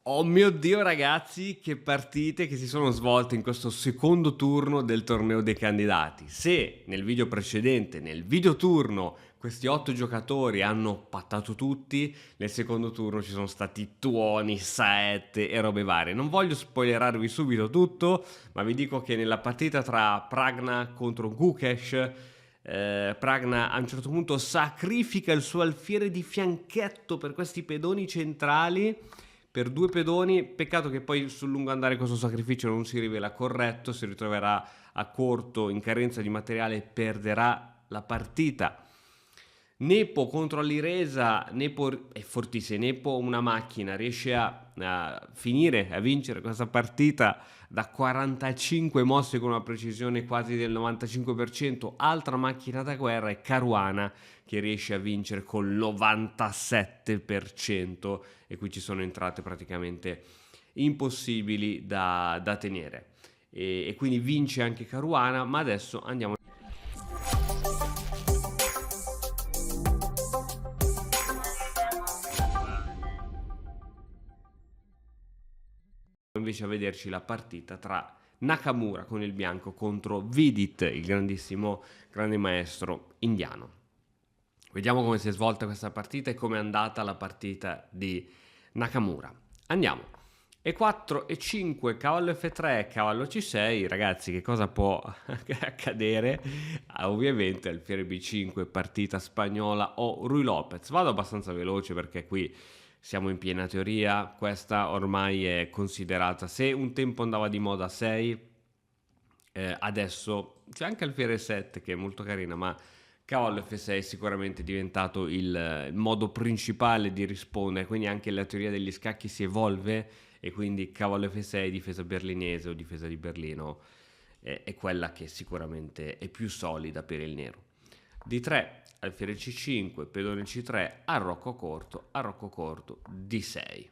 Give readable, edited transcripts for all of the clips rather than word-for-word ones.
Oh mio Dio ragazzi, che partite che si sono svolte in questo secondo turno del torneo dei candidati. Se nel video precedente, nel video turno, questi 8 giocatori hanno pattato tutti, nel secondo turno ci sono stati tuoni, saette e robe varie. Non voglio spoilerarvi subito tutto, ma vi dico che nella partita tra Pragna contro Gukesh, Pragna a un certo punto sacrifica il suo alfiere di fianchetto per questi pedoni centrali, per 2 pedoni. Peccato che poi sul lungo andare questo sacrificio non si rivela corretto, si ritroverà a corto, in carenza di materiale e perderà la partita. Nepo contro Alireza, Nepo è fortissimo, Nepo una macchina, riesce a finire, a vincere questa partita da 45 mosse con una precisione quasi del 95%. Altra macchina da guerra è Caruana che riesce a vincere col 97%, e qui ci sono entrate praticamente impossibili da tenere. E quindi vince anche Caruana, ma adesso andiamo invece a vederci la partita tra Nakamura con il bianco contro Vidit, il grandissimo grande maestro indiano. Vediamo come si è svolta questa partita e come è andata la partita di Nakamura. Andiamo. E4, E5, cavallo F3, cavallo C6. Ragazzi, che cosa può accadere? Ovviamente alfiere B5, partita spagnola o Rui Lopez. Vado abbastanza veloce perché qui siamo in piena teoria. Questa ormai è considerata, se un tempo andava di moda 6, adesso c'è anche alfiere 7 che è molto carina, ma cavallo F6 è sicuramente diventato il modo principale di rispondere, quindi anche la teoria degli scacchi si evolve, e quindi cavallo F6, difesa berlinese o difesa di Berlino, è quella che sicuramente è più solida per il nero. D3, alfiere C5, pedone C3, arrocco corto, D6.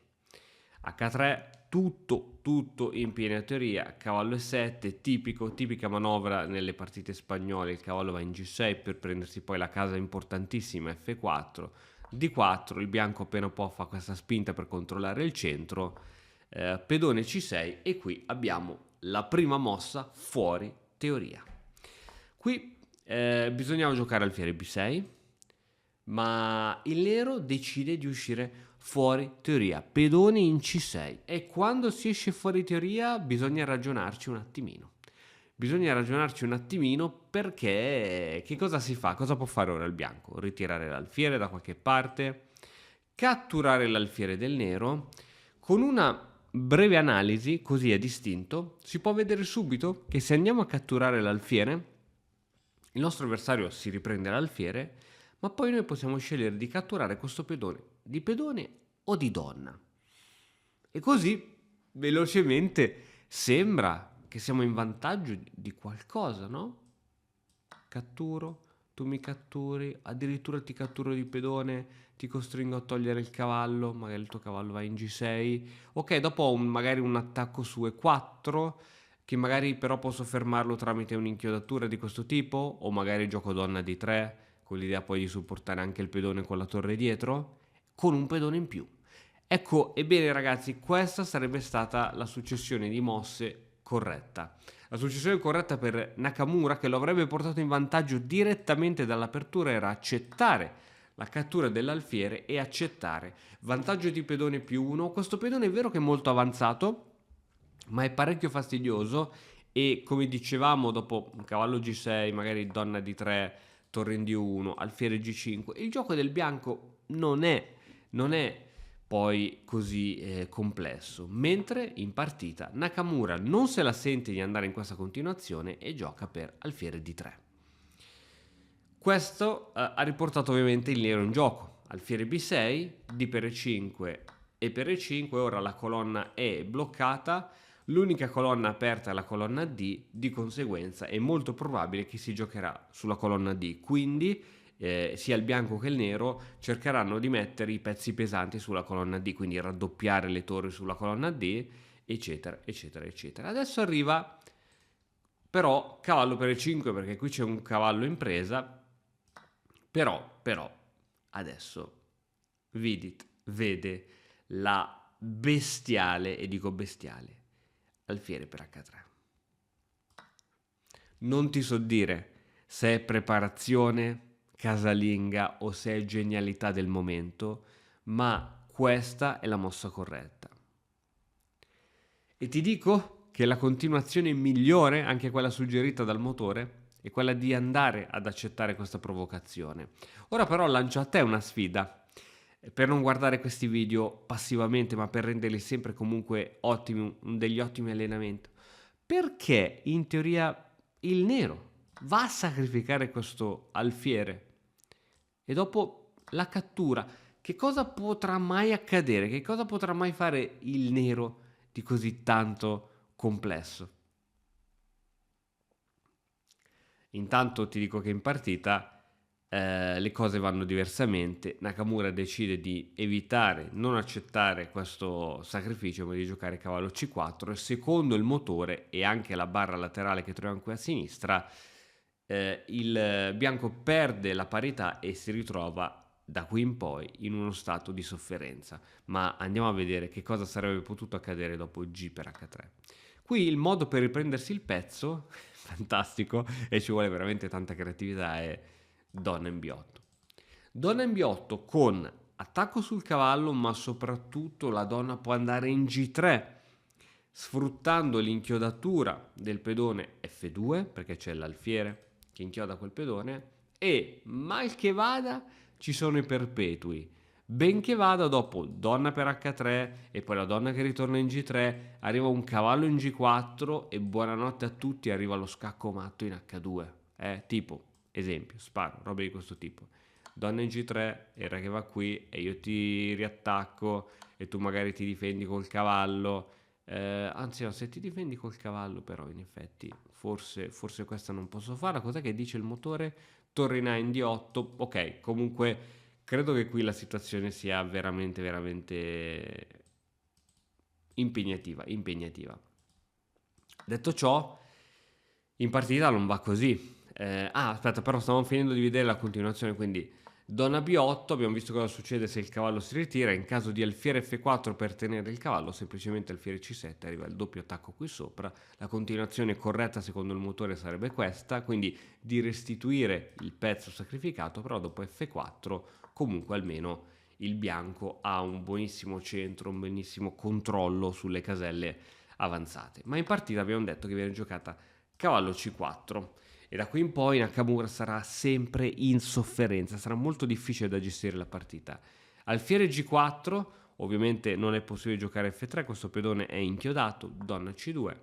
H3, tutto in piena teoria, cavallo E7, tipica manovra nelle partite spagnole, il cavallo va in G6 per prendersi poi la casa importantissima F4, D4, il bianco appena può fa questa spinta per controllare il centro, pedone C6, e qui abbiamo la prima mossa fuori teoria. Qui bisognava giocare alfiere B6, ma il nero decide di uscire fuori teoria, pedone in C6, e quando si esce fuori teoria bisogna ragionarci un attimino. Bisogna ragionarci un attimino perché che cosa si fa? Cosa può fare ora il bianco? Ritirare l'alfiere da qualche parte, catturare l'alfiere del nero. Con una breve analisi, così a distinto, si può vedere subito che se andiamo a catturare l'alfiere, il nostro avversario si riprende l'alfiere, ma poi noi possiamo scegliere di catturare questo pedone di pedone o di donna. E così, velocemente, sembra che siamo in vantaggio di qualcosa, no? Catturo, tu mi catturi, addirittura ti catturo di pedone, ti costringo a togliere il cavallo, magari il tuo cavallo va in G6. Ok, dopo ho magari un attacco su E4, che magari però posso fermarlo tramite un'inchiodatura di questo tipo, o magari gioco donna D3, con l'idea poi di supportare anche il pedone con la torre dietro, con un pedone in più. Ecco, ebbene ragazzi, questa sarebbe stata la successione di mosse corretta. La successione corretta per Nakamura, che lo avrebbe portato in vantaggio direttamente dall'apertura, era accettare la cattura dell'alfiere e accettare vantaggio di pedone più 1. Questo pedone è vero che è molto avanzato, ma è parecchio fastidioso, e come dicevamo, dopo un cavallo G6, magari donna D3, torre in D1, alfiere G5, il gioco del bianco non è poi così complesso, mentre in partita Nakamura non se la sente di andare in questa continuazione e gioca per alfiere D3. Questo ha riportato ovviamente il nero in gioco, alfiere B6, D per E5 e per E5, ora la colonna E è bloccata, l'unica colonna aperta è la colonna D, di conseguenza è molto probabile che si giocherà sulla colonna D, quindi sia il bianco che il nero cercheranno di mettere i pezzi pesanti sulla colonna D, quindi raddoppiare le torri sulla colonna D, eccetera, eccetera, eccetera. Adesso arriva però cavallo per E5, perché qui c'è un cavallo in presa, però adesso Vidit vede la bestiale, e dico bestiale, alfiere per H3. Non ti so dire se è preparazione, casalinga o se è genialità del momento, ma questa è la mossa corretta. E ti dico che la continuazione migliore, anche quella suggerita dal motore, è quella di andare ad accettare questa provocazione. Ora però lancio a te una sfida, per non guardare questi video passivamente, ma per renderli sempre comunque ottimi, degli ottimi allenamenti. Perché in teoria il nero va a sacrificare questo alfiere e dopo la cattura, che cosa potrà mai accadere? Che cosa potrà mai fare il nero di così tanto complesso? Intanto ti dico che in partita le cose vanno diversamente. Nakamura decide di evitare, non accettare questo sacrificio, ma di giocare cavallo C4 e secondo il motore e anche la barra laterale che troviamo qui a sinistra, il bianco perde la parità e si ritrova da qui in poi in uno stato di sofferenza. Ma andiamo a vedere che cosa sarebbe potuto accadere dopo G per H3. Qui il modo per riprendersi il pezzo, fantastico, e ci vuole veramente tanta creatività, è donna in B8. Donna in B8 con attacco sul cavallo, ma soprattutto la donna può andare in G3, sfruttando l'inchiodatura del pedone F2, perché c'è l'alfiere che inchioda quel pedone, e mal che vada ci sono i perpetui. Ben che vada, dopo donna per H3 e poi la donna che ritorna in G3, arriva un cavallo in G4 e buonanotte a tutti, arriva lo scacco matto in H2. Tipo, esempio, sparo, robe di questo tipo. Donna in G3, era che va qui e io ti riattacco e tu magari ti difendi col cavallo. Anzi no, se ti difendi col cavallo però in effetti forse questa non posso farla. Cos'è che dice il motore? Torre in A in D8. Ok, comunque credo che qui la situazione sia veramente impegnativa. Detto ciò, in partita non va così. Aspetta, però stavamo finendo di vedere la continuazione, quindi donna B8, abbiamo visto cosa succede se il cavallo si ritira, in caso di alfiere F4 per tenere il cavallo, semplicemente alfiere C7, arriva il doppio attacco qui sopra. La continuazione corretta secondo il motore sarebbe questa, quindi di restituire il pezzo sacrificato, però dopo F4 comunque almeno il bianco ha un buonissimo centro, un buonissimo controllo sulle caselle avanzate. Ma in partita abbiamo detto che viene giocata cavallo C4 e da qui in poi Nakamura sarà sempre in sofferenza, sarà molto difficile da gestire la partita. Alfiere G4, ovviamente non è possibile giocare F3, questo pedone è inchiodato, donna C2,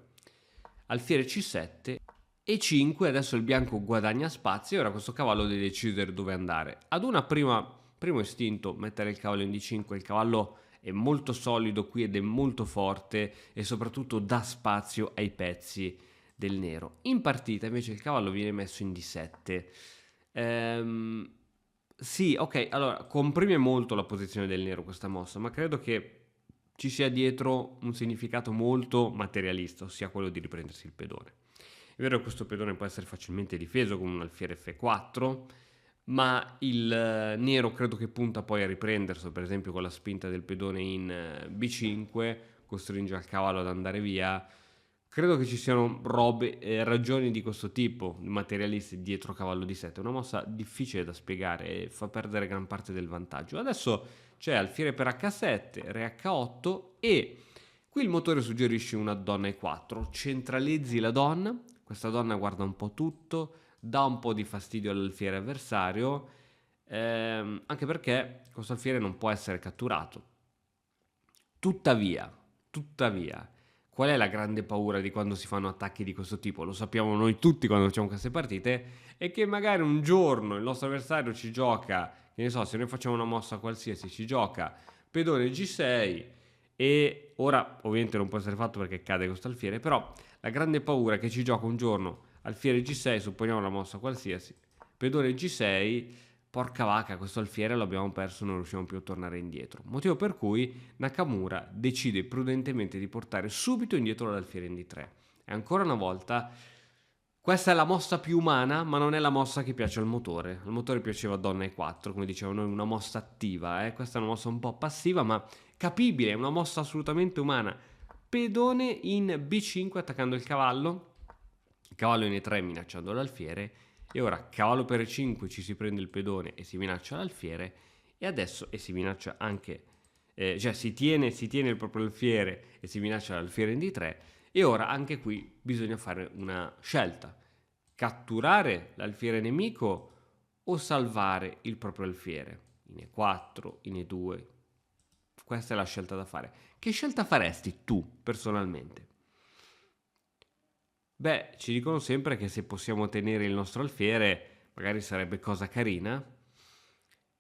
alfiere C7 e 5, adesso il bianco guadagna spazio e ora questo cavallo deve decidere dove andare. Ad una primo istinto mettere il cavallo in D5, il cavallo è molto solido qui ed è molto forte e soprattutto dà spazio ai pezzi del nero. In partita invece il cavallo viene messo in D7. Sì, ok, allora comprime molto la posizione del nero questa mossa, ma credo che ci sia dietro un significato molto materialista, ossia quello di riprendersi il pedone. È vero che questo pedone può essere facilmente difeso con un alfiere F4, ma il nero credo che punta poi a riprenderselo, per esempio con la spinta del pedone in B5, costringe il cavallo ad andare via. Credo che ci siano ragioni di questo tipo, materialisti dietro cavallo di 7. È una mossa difficile da spiegare e fa perdere gran parte del vantaggio. Adesso c'è alfiere per H7, re H8 e qui il motore suggerisce una donna E4. Centralizzi la donna, questa donna guarda un po' tutto, dà un po' di fastidio all'alfiere avversario, anche perché questo alfiere non può essere catturato. Tuttavia, qual è la grande paura di quando si fanno attacchi di questo tipo? Lo sappiamo noi tutti quando facciamo queste partite, è che magari un giorno il nostro avversario ci gioca, che ne so, se noi facciamo una mossa qualsiasi, ci gioca pedone G6 e ora ovviamente non può essere fatto perché cade questo alfiere, però la grande paura è che ci gioca un giorno alfiere G6, supponiamo una mossa qualsiasi, pedone G6, porca vacca, questo alfiere lo abbiamo perso, non riusciamo più a tornare indietro. Motivo per cui Nakamura decide prudentemente di portare subito indietro l'alfiere in D3. E ancora una volta, questa è la mossa più umana, ma non è la mossa che piace al motore. Al motore piaceva donna E4, come dicevano noi, una mossa attiva. Questa è una mossa un po' passiva, ma capibile, è una mossa assolutamente umana. Pedone in B5 attaccando il cavallo in E3 minacciando l'alfiere, e ora cavallo per E5 ci si prende il pedone e si minaccia l'alfiere, e adesso si minaccia anche, cioè si tiene il proprio alfiere e si minaccia l'alfiere in D3, e ora anche qui bisogna fare una scelta: catturare l'alfiere nemico o salvare il proprio alfiere in E4, in E2. Questa è la scelta da fare. Che scelta faresti tu personalmente? Beh, ci dicono sempre che se possiamo tenere il nostro alfiere, magari sarebbe cosa carina,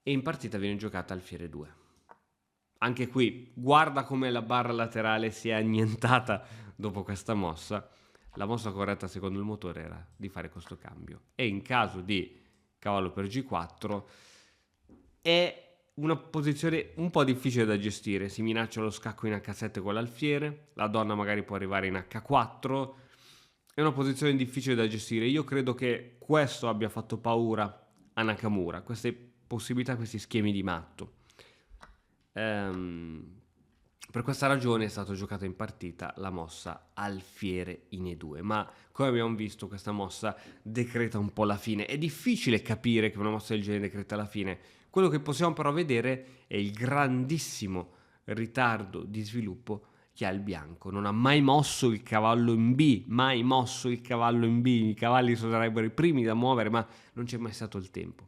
e in partita viene giocata alfiere 2. Anche qui, guarda come la barra laterale si è annientata dopo questa mossa. La mossa corretta secondo il motore era di fare questo cambio. E in caso di cavallo per G4 è una posizione un po' difficile da gestire. Si minaccia lo scacco in H7 con l'alfiere, la donna magari può arrivare in H4. È una posizione difficile da gestire. Io credo che questo abbia fatto paura a Nakamura, queste possibilità, questi schemi di matto. Per questa ragione è stata giocata in partita la mossa alfiere in E2, ma come abbiamo visto questa mossa decreta un po' la fine. È difficile capire che una mossa del genere decreta la fine. Quello che possiamo però vedere è il grandissimo ritardo di sviluppo che ha il bianco. Non ha mai mosso il cavallo in B, mai mosso il cavallo in B. I cavalli sarebbero i primi da muovere, ma non c'è mai stato il tempo.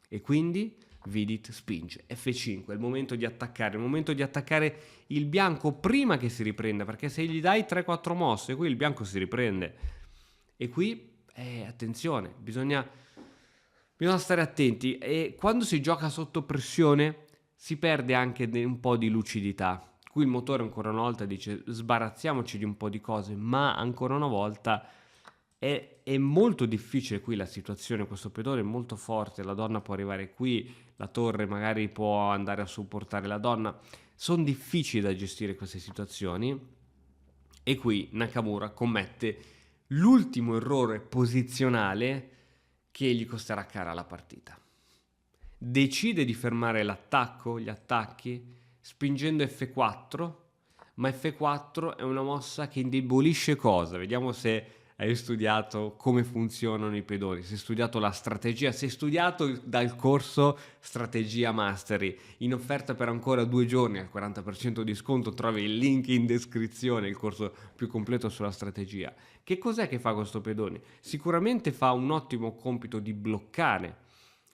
E quindi Vidit spinge F5, è il momento di attaccare il bianco prima che si riprenda, perché se gli dai 3-4 mosse qui il bianco si riprende. E qui attenzione, bisogna stare attenti, e quando si gioca sotto pressione si perde anche un po' di lucidità. Qui il motore ancora una volta dice sbarazziamoci di un po' di cose, ma ancora una volta è molto difficile qui la situazione. Questo pedone è molto forte, la donna può arrivare qui, la torre magari può andare a supportare la donna. Sono difficili da gestire queste situazioni, e qui Nakamura commette l'ultimo errore posizionale che gli costerà cara la partita. Decide di fermare l'attacco, gli attacchi, spingendo F4, ma F4 è una mossa che indebolisce cosa? Vediamo se hai studiato come funzionano i pedoni, se hai studiato la strategia, se hai studiato dal corso Strategia Mastery, in offerta per ancora 2 giorni al 40% di sconto, trovi il link in descrizione, il corso più completo sulla strategia. Che cos'è che fa questo pedone? Sicuramente fa un ottimo compito di bloccare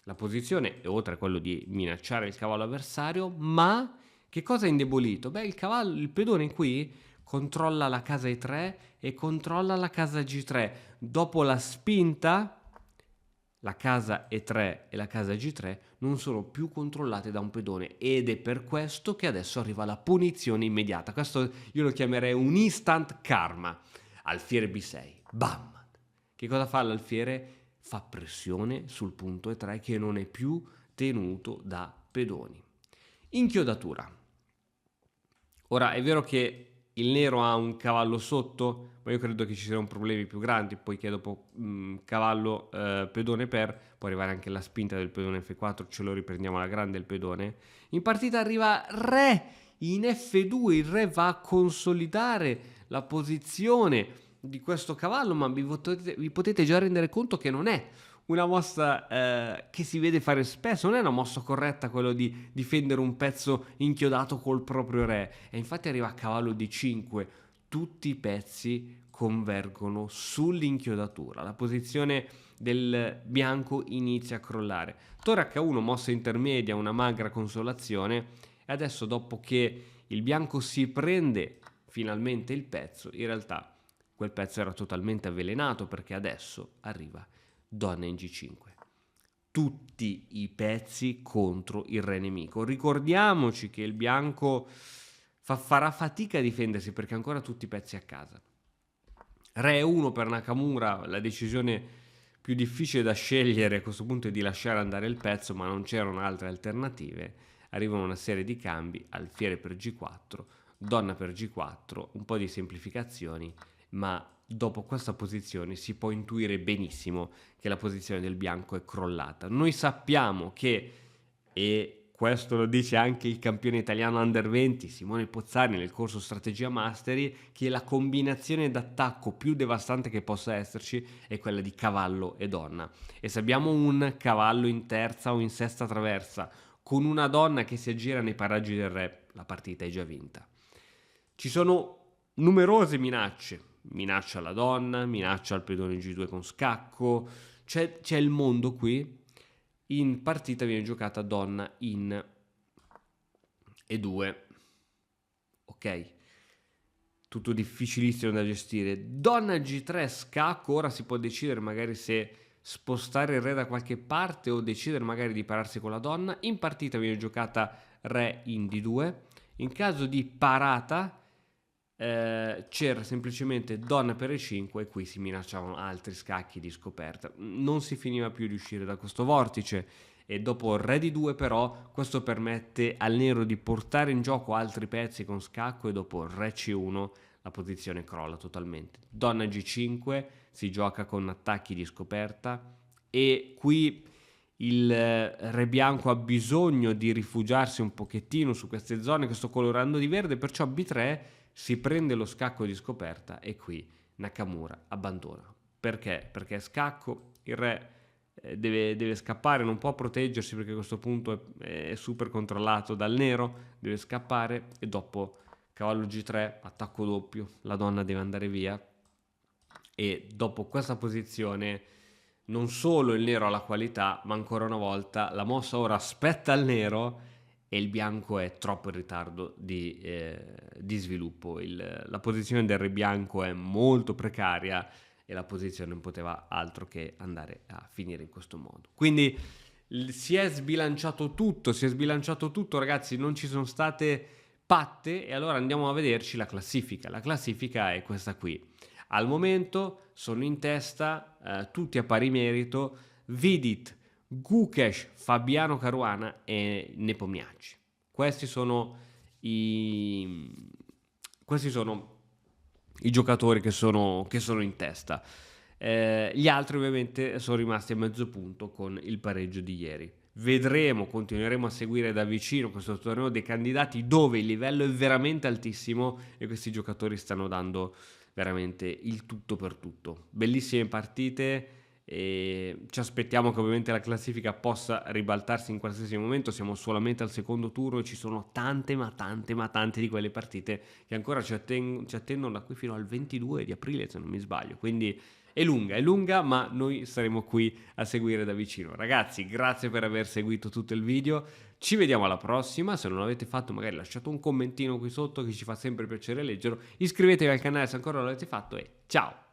la posizione, e oltre a quello di minacciare il cavallo avversario, ma che cosa ha indebolito? Beh, il pedone qui controlla la casa E3 e controlla la casa G3. Dopo la spinta, la casa E3 e la casa G3 non sono più controllate da un pedone, ed è per questo che adesso arriva la punizione immediata. Questo io lo chiamerei un instant karma. Alfiere B6, bam! Che cosa fa l'alfiere? Fa pressione sul punto E3 che non è più tenuto da pedoni. Inchiodatura. Ora è vero che il nero ha un cavallo sotto, ma io credo che ci siano problemi più grandi, poiché dopo cavallo pedone per può arrivare anche la spinta del pedone F4, ce lo riprendiamo alla grande il pedone. In partita arriva re in F2, il re va a consolidare la posizione di questo cavallo, ma vi potete già rendere conto che non è una mossa che si vede fare spesso, non è una mossa corretta quello di difendere un pezzo inchiodato col proprio re, e infatti arriva a cavallo di 5, tutti i pezzi convergono sull'inchiodatura, la posizione del bianco inizia a crollare. Torre H1, mossa intermedia, una magra consolazione, e adesso dopo che il bianco si prende finalmente il pezzo, in realtà quel pezzo era totalmente avvelenato, perché adesso arriva donna in G5. Tutti i pezzi contro il re nemico. Ricordiamoci che il bianco farà fatica a difendersi, perché ha ancora tutti i pezzi a casa. Re 1 per Nakamura, la decisione più difficile da scegliere a questo punto è di lasciare andare il pezzo, ma non c'erano altre alternative. Arrivano una serie di cambi: alfiere per G4, donna per G4, un po' di semplificazioni, ma dopo questa posizione si può intuire benissimo che la posizione del bianco è crollata. Noi sappiamo che, e questo lo dice anche il campione italiano Under 20, Simone Pozzani, nel corso Strategia Mastery, che la combinazione d'attacco più devastante che possa esserci è quella di cavallo e donna. E se abbiamo un cavallo in terza o in sesta traversa con una donna che si aggira nei paraggi del re, la partita è già vinta. Ci sono numerose minacce, minaccia alla donna, minaccia al pedone G2 con scacco, c'è il mondo qui. In partita viene giocata donna in E2, ok, tutto difficilissimo da gestire. Donna G3 scacco, ora si può decidere magari se spostare il re da qualche parte o decidere magari di pararsi con la donna. In partita viene giocata re in D2, in caso di parata c'era semplicemente donna per E5 e qui si minacciavano altri scacchi di scoperta. Non si finiva più di uscire da questo vortice e dopo re D2 però questo permette al nero di portare in gioco altri pezzi con scacco e dopo re C1 la posizione crolla totalmente. Donna G5 si gioca con attacchi di scoperta e qui il re bianco ha bisogno di rifugiarsi un pochettino su queste zone che sto colorando di verde, perciò B3 si prende lo scacco di scoperta e qui Nakamura abbandona. Perché? Perché scacco, il re deve scappare, non può proteggersi perché a questo punto è super controllato dal nero, deve scappare e dopo cavallo G3, attacco doppio, la donna deve andare via e dopo questa posizione non solo il nero ha la qualità, ma ancora una volta la mossa ora aspetta il nero e il bianco è troppo in ritardo di sviluppo. La posizione del re bianco è molto precaria e la posizione non poteva altro che andare a finire in questo modo. Quindi si è sbilanciato tutto ragazzi, non ci sono state patte e allora andiamo a vederci la classifica. La classifica è questa qui. Al momento sono in testa tutti a pari merito Vidit, Gukesh, Fabiano Caruana e Nepomniachtchi. Questi sono i giocatori che sono in testa. Gli altri ovviamente sono rimasti a mezzo punto con il pareggio di ieri. Continueremo a seguire da vicino questo torneo dei candidati dove il livello è veramente altissimo e questi giocatori stanno dando veramente il tutto per tutto. Bellissime partite e ci aspettiamo che ovviamente la classifica possa ribaltarsi in qualsiasi momento. Siamo solamente al secondo turno e ci sono tante di quelle partite che ancora ci attendono da qui fino al 22 di aprile se non mi sbaglio, quindi è lunga, ma noi saremo qui a seguire da vicino. Ragazzi, grazie per aver seguito tutto il video, ci vediamo alla prossima. Se non l'avete fatto magari lasciate un commentino qui sotto che ci fa sempre piacere leggerlo, iscrivetevi al canale se ancora non l'avete fatto e ciao!